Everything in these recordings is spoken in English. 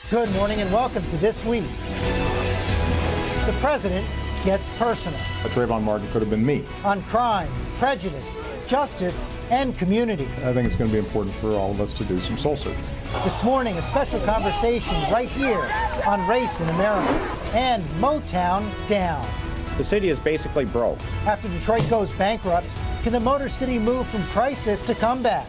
Good morning and welcome to This Week. The president gets personal. Trayvon Martin could have been me. On crime, prejudice, justice, and community. I think it's going to be important for all of us to do some soul searching. This morning, a special conversation right here on race in America and Motown down. The city is basically broke. After Detroit goes bankrupt, can the Motor City move from crisis to comeback?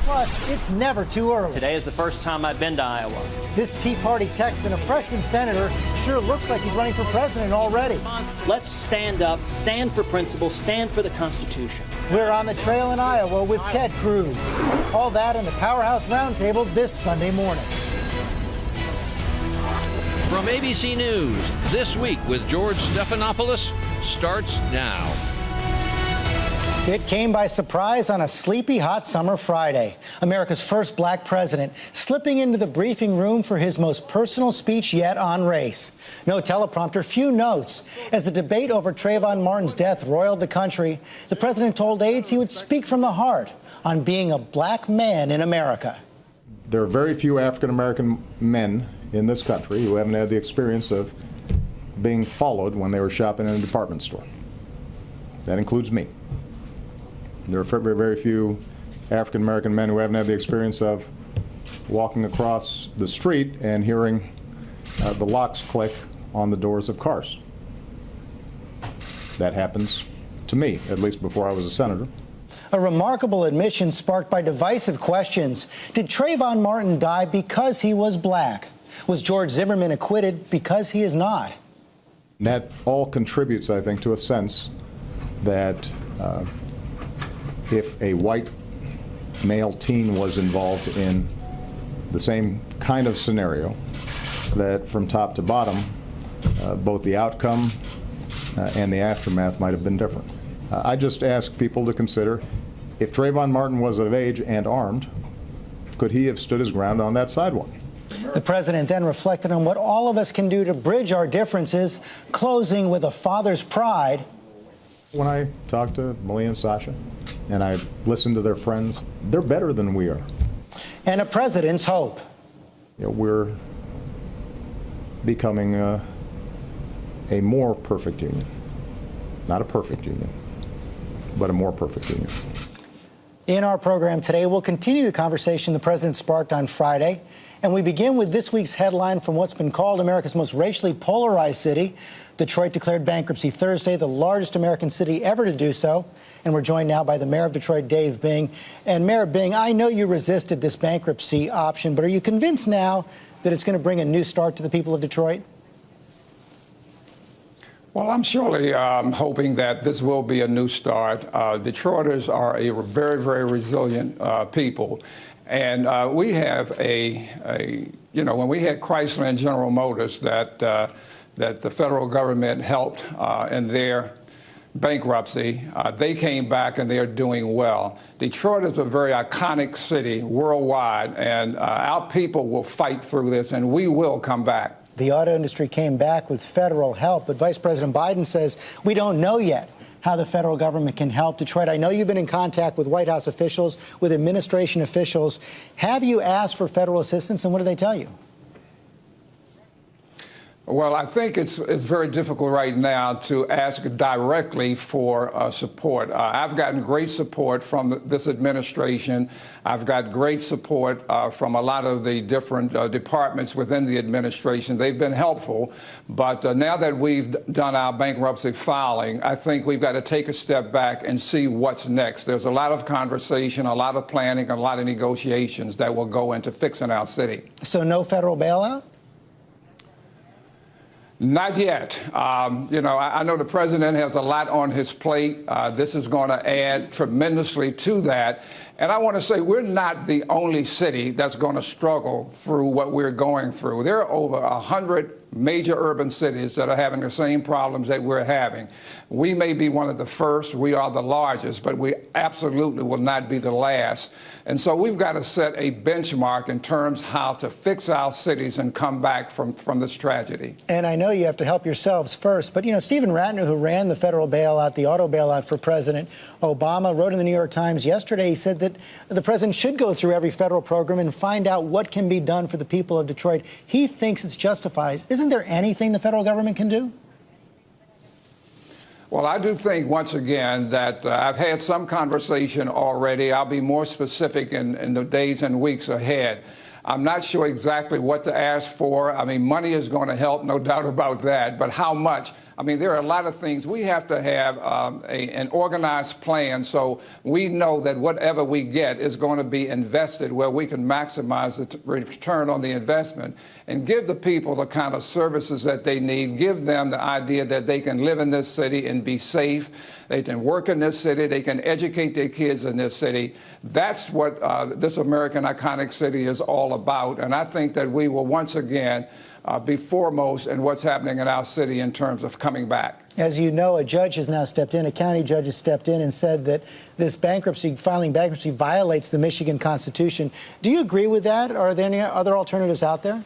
Plus, it's never too early. Today is the first time I've been to Iowa. This Tea Party Texan, a freshman senator, sure looks like he's running for president already. Let's stand up, stand for principle, stand for the Constitution. We're on the trail in Iowa with Ted Cruz. All that in the Powerhouse Roundtable this Sunday morning. From ABC News, This Week with George Stephanopoulos starts now. It came by surprise on a sleepy, hot summer Friday. America's first black president slipping into the briefing room for his most personal speech yet on race. No teleprompter, few notes. As the debate over Trayvon Martin's death roiled the country, the president told aides he would speak from the heart on being a black man in America. There are very few African-American men in this country who haven't had the experience of being followed when they were shopping in a department store. That includes me. There are very few African-American men who haven't had the experience of walking across the street and hearing the locks click on the doors of cars. That happens to me, at least before I was a senator. A remarkable admission sparked by divisive questions. Did Trayvon Martin die because he was black? Was George Zimmerman acquitted because he is not? That all contributes, I think, to a sense that if a white male teen was involved in the same kind of scenario, that from top to bottom, both the outcome and the aftermath might have been different. I just ask people to consider, if Trayvon Martin was of age and armed, could he have stood his ground on that sidewalk? The president then reflected on what all of us can do to bridge our differences, closing with a father's pride. When I talk to Malia and Sasha, and I listen to their friends, they're better than we are. And a president's hope. You know, we're becoming a more perfect union. Not a perfect union, but a more perfect union. In our program today, we'll continue the conversation the president sparked on Friday. And we begin with this week's headline from what's been called America's most racially polarized city. Detroit declared bankruptcy Thursday, the largest American city ever to do so. And we're joined now by the mayor of Detroit, Dave Bing. And Mayor Bing, I know you resisted this bankruptcy option, but are you convinced now that it's going to bring a new start to the people of Detroit? Well, I'm surely hoping that this will be a new start. Detroiters are a very, very resilient people. And we have when we had Chrysler and General Motors that the federal government helped in their bankruptcy, they came back and they're doing well. Detroit is a very iconic city worldwide, and our people will fight through this, and we will come back. The auto industry came back with federal help, but Vice President Biden says we don't know yet how the federal government can help Detroit. I know you've been in contact with White House officials, with administration officials. Have you asked for federal assistance, and what do they tell you? Well, I think it's very difficult right now to ask directly for support. I've gotten great support from this administration. I've got great support from a lot of the different departments within the administration. They've been helpful. But now that we've done our bankruptcy filing, I think we've got to take a step back and see what's next. There's a lot of conversation, a lot of planning, a lot of negotiations that will go into fixing our city. So no federal bailout? Not yet. I know the president has a lot on his plate. This is going to add tremendously to that. And I want to say we're not the only city that's going to struggle through what we're going through. There are over 100 major urban cities that are having the same problems that we're having. We may be one of the first, we are the largest, but we absolutely will not be the last. And so we've got to set a benchmark in terms how to fix our cities and come back from this tragedy. And I know you have to help yourselves first, but, you know, Stephen Ratner, who ran the federal bailout, the auto bailout for President Obama, wrote in the New York Times yesterday, he said that the president should go through every federal program and find out what can be done for the people of Detroit. He thinks it's justified. Isn't there anything the federal government can do? Well, I do think, once again, that I've had some conversation already. I'll be more specific in the days and weeks ahead. I'm not sure exactly what to ask for. I mean, money is going to help, no doubt about that, but how much? I mean, there are a lot of things. We have to have an organized plan so we know that whatever we get is going to be invested where we can maximize the return on the investment and give the people the kind of services that they need, give them the idea that they can live in this city and be safe, they can work in this city, they can educate their kids in this city. That's what this American iconic city is all about. And I think that we will once again be foremost in what's happening in our city in terms of coming back. As you know, a judge has now stepped in, a county judge has stepped in and said that this filing bankruptcy violates the Michigan Constitution. Do you agree with that? Or are there any other alternatives out there?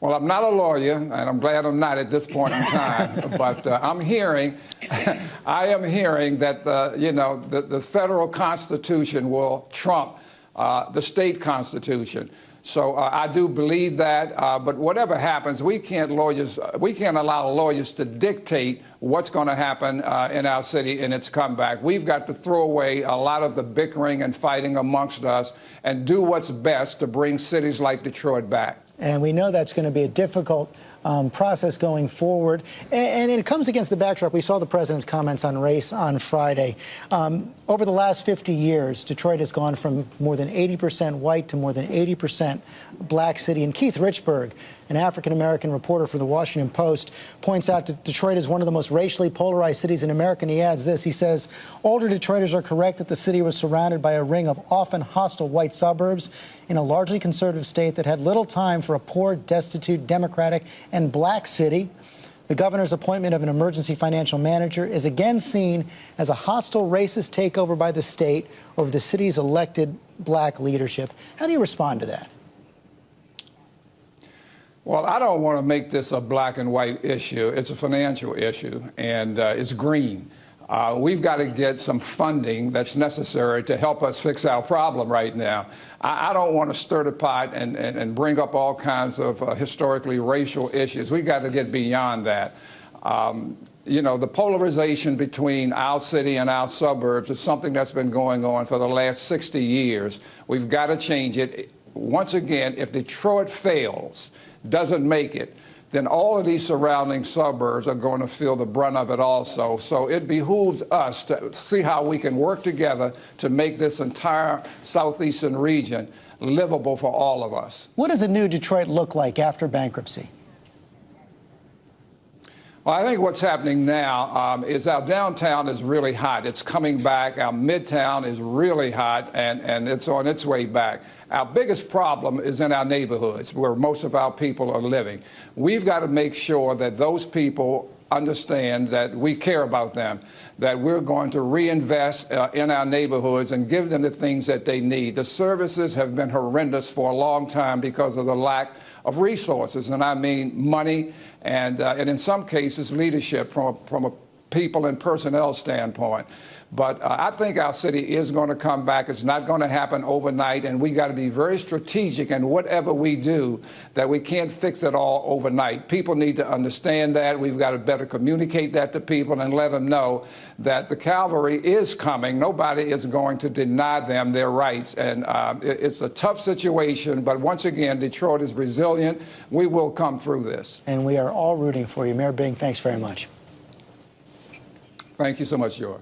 Well, I'm not a lawyer, and I'm glad I'm not at this point in time, but I'm hearing, I am hearing that, the federal Constitution will trump the state Constitution. So I do believe that, but whatever happens, we can't allow lawyers to dictate what's going to happen in our city in its comeback. We've got to throw away a lot of the bickering and fighting amongst us and do what's best to bring cities like Detroit back. And we know that's going to be a difficult process going forward. And it comes against the backdrop. We saw the president's comments on race on Friday. Over the last 50 years, Detroit has gone from more than 80% white to more than 80% black city. And Keith Richburg, an African-American reporter for the Washington Post, points out that Detroit is one of the most racially polarized cities in America. And he adds this. He says, older Detroiters are correct that the city was surrounded by a ring of often hostile white suburbs in a largely conservative state that had little time for a poor, destitute, Democratic, and black city. The governor's appointment of an emergency financial manager is again seen as a hostile, racist takeover by the state over the city's elected black leadership. How do you respond to that? Well, I don't want to make this a black and white issue. It's a financial issue, and it's green. We've got to get some funding that's necessary to help us fix our problem right now. I don't want to stir the pot and bring up all kinds of historically racial issues. We've got to get beyond that. The polarization between our city and our suburbs is something that's been going on for the last 60 years. We've got to change it. Once again, if Detroit fails, doesn't make it, then all of these surrounding suburbs are going to feel the brunt of it also. So it behooves us to see how we can work together to make this entire southeastern region livable for all of us. What does a new Detroit look like after bankruptcy? Well, I think what's happening now is our downtown is really hot. It's coming back. Our midtown is really hot, and it's on its way back. Our biggest problem is in our neighborhoods where most of our people are living. We've got to make sure that those people understand that we care about them, that we're going to reinvest in our neighborhoods and give them the things that they need. The services have been horrendous for a long time because of the lack of resources, and I mean money and in some cases leadership from a people and personnel standpoint. But I think our city is going to come back. It's not going to happen overnight, and we got to be very strategic in whatever we do, that we can't fix it all overnight. People need to understand that. We've got to better communicate that to people and let them know that the cavalry is coming. Nobody is going to deny them their rights. And it's a tough situation, but once again, Detroit is resilient. We will come through this. And we are all rooting for you. Mayor Bing, thanks very much. Thank you so much, George.